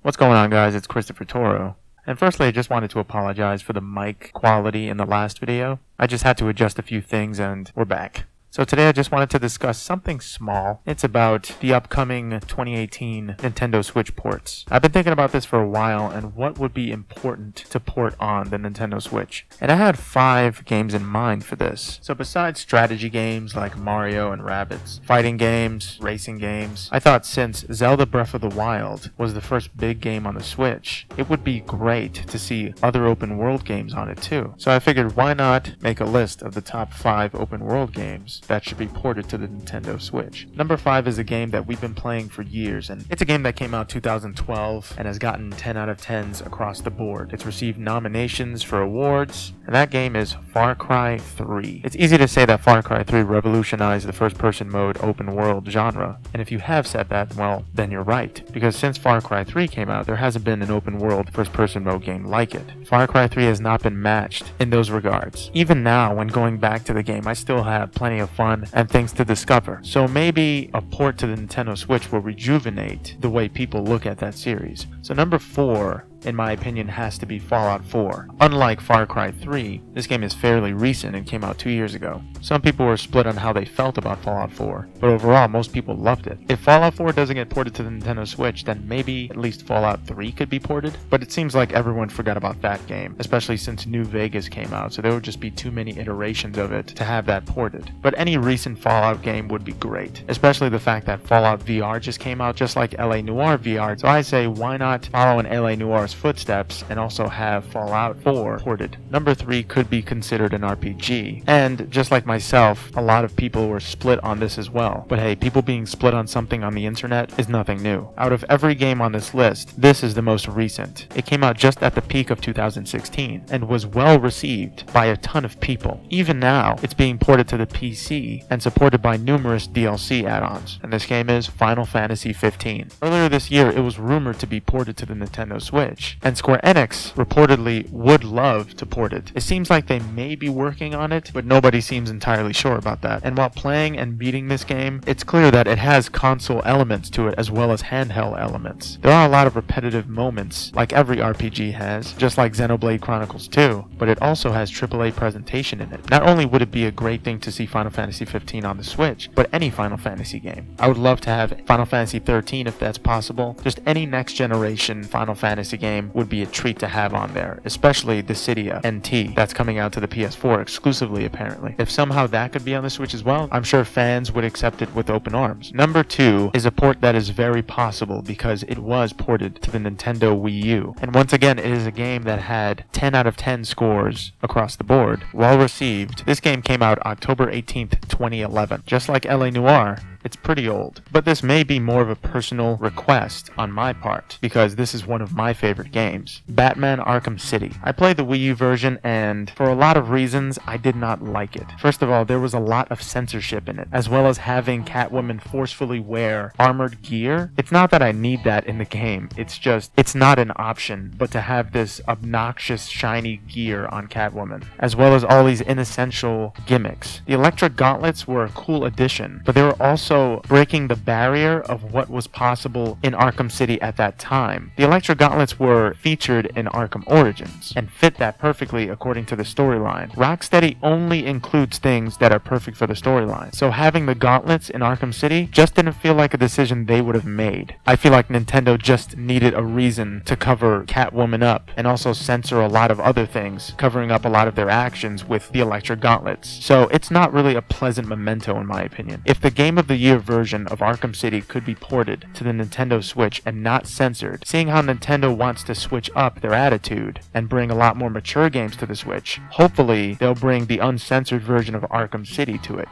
What's going on, guys? It's Christopher Toro. And firstly, I just wanted to apologize for the mic quality in the last video. I just had to adjust a few things and we're back. So today I just wanted to discuss something small. It's about the upcoming 2018 Nintendo Switch ports. I've been thinking about this for a while and what would be important to port on the Nintendo Switch. And I had 5 games in mind for this. So besides strategy games like Mario and Rabbids, fighting games, racing games, I thought since Zelda Breath of the Wild was the first big game on the Switch, it would be great to see other open world games on it too. So I figured why not make a list of the top 5 open world games that should be ported to the Nintendo Switch. Number 5 is a game that we've been playing for years, and it's a game that came out 2012 and has gotten 10 out of 10s across the board. It's received nominations for awards, and that game is Far Cry 3. It's easy to say that Far Cry 3 revolutionized the first-person mode open world genre, and if you have said that, well, then you're right, because since Far Cry 3 came out, there hasn't been an open world first-person mode game like it. Far Cry 3 has not been matched in those regards. Even now, when going back to the game, I still have plenty of fun and things to discover. So maybe a port to the Nintendo Switch will rejuvenate the way people look at that series. So number 4, in my opinion, has to be Fallout 4. Unlike Far Cry 3, this game is fairly recent and came out 2 years ago. Some people were split on how they felt about Fallout 4, but overall most people loved it. If Fallout 4 doesn't get ported to the Nintendo Switch, then maybe at least Fallout 3 could be ported, but it seems like everyone forgot about that game, especially since New Vegas came out, so there would just be too many iterations of it to have that ported. But any recent Fallout game would be great, especially the fact that Fallout VR just came out just like LA Noire VR, so I say why not follow in LA Noire's footsteps and also have Fallout 4 ported. Number 3 could be considered an RPG, and just like myself, a lot of people were split on this as well. But hey, people being split on something on the internet is nothing new. Out of every game on this list, this is the most recent. It came out just at the peak of 2016 and was well received by a ton of people. Even now, it's being ported to the PC and supported by numerous DLC add-ons, and this game is Final Fantasy 15. Earlier this year, it was rumored to be ported to the Nintendo Switch, and Square Enix reportedly would love to port it. It seems like they may be working on it, but nobody seems entirely sure about that. And while playing and beating this game, it's clear that it has console elements to it as well as handheld elements. There are a lot of repetitive moments, like every RPG has, just like Xenoblade Chronicles 2, but it also has AAA presentation in it. Not only would it be a great thing to see Final Fantasy 15 on the Switch, but any Final Fantasy game. I would love to have Final Fantasy 13 if that's possible. Just any next generation Final Fantasy game would be a treat to have on there, especially Dissidia NT that's coming out to the PS4 exclusively apparently. If somehow that could be on the Switch as well, I'm sure fans would accept it with open arms. Number 2 is a port that is very possible because it was ported to the Nintendo Wii U. And once again, it is a game that had 10 out of 10 scores across the board. Well received. This game came out October 18th, 2011. Just like LA Noire, it's pretty old, but this may be more of a personal request on my part, because this is one of my favorite games. Batman Arkham City. I played the Wii U version, and for a lot of reasons, I did not like it. First of all, there was a lot of censorship in it, as well as having Catwoman forcefully wear armored gear. It's not that I need that in the game, it's just, it's not an option, but to have this obnoxious shiny gear on Catwoman, as well as all these inessential gimmicks. The electric gauntlets were a cool addition, but they were also breaking the barrier of what was possible in Arkham City at that time. The electric gauntlets were featured in Arkham Origins and fit that perfectly according to the storyline. Rocksteady only includes things that are perfect for the storyline, so having the gauntlets in Arkham City just didn't feel like a decision they would have made. I feel like Nintendo just needed a reason to cover Catwoman up and also censor a lot of other things, covering up a lot of their actions with the electric gauntlets. So it's not really a pleasant memento in my opinion. If the Game of the Year version of Arkham City could be ported to the Nintendo Switch and not censored, seeing how Nintendo wants to switch up their attitude and bring a lot more mature games to the Switch, hopefully they'll bring the uncensored version of Arkham City to it.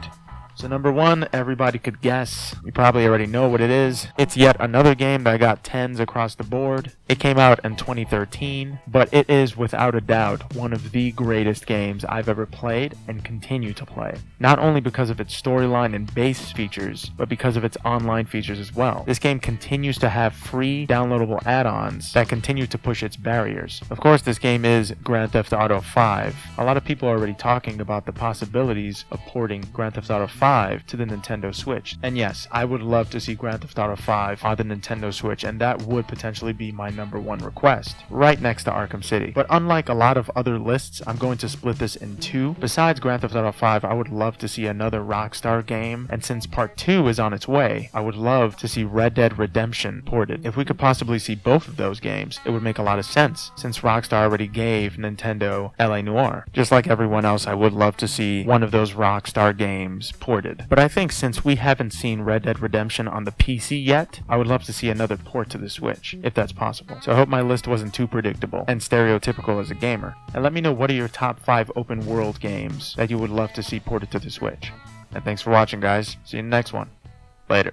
So number 1, everybody could guess. You probably already know what it is. It's yet another game that got 10s across the board. It came out in 2013, but it is without a doubt one of the greatest games I've ever played and continue to play. Not only because of its storyline and base features, but because of its online features as well. This game continues to have free downloadable add-ons that continue to push its barriers. Of course, this game is Grand Theft Auto 5. A lot of people are already talking about the possibilities of porting Grand Theft Auto 5 5 to the Nintendo Switch. And yes, I would love to see Grand Theft Auto 5 on the Nintendo Switch, and that would potentially be my #1 request, right next to Arkham City. But unlike a lot of other lists, I'm going to split this in two. Besides Grand Theft Auto 5, I would love to see another Rockstar game, and since Part 2 is on its way, I would love to see Red Dead Redemption ported. If we could possibly see both of those games, it would make a lot of sense, since Rockstar already gave Nintendo LA Noire. Just like everyone else, I would love to see one of those Rockstar games ported. But I think since we haven't seen Red Dead Redemption on the PC yet, I would love to see another port to the Switch, if that's possible. So I hope my list wasn't too predictable and stereotypical as a gamer. And let me know what are your top 5 open world games that you would love to see ported to the Switch. And thanks for watching, guys. See you in the next one. Later.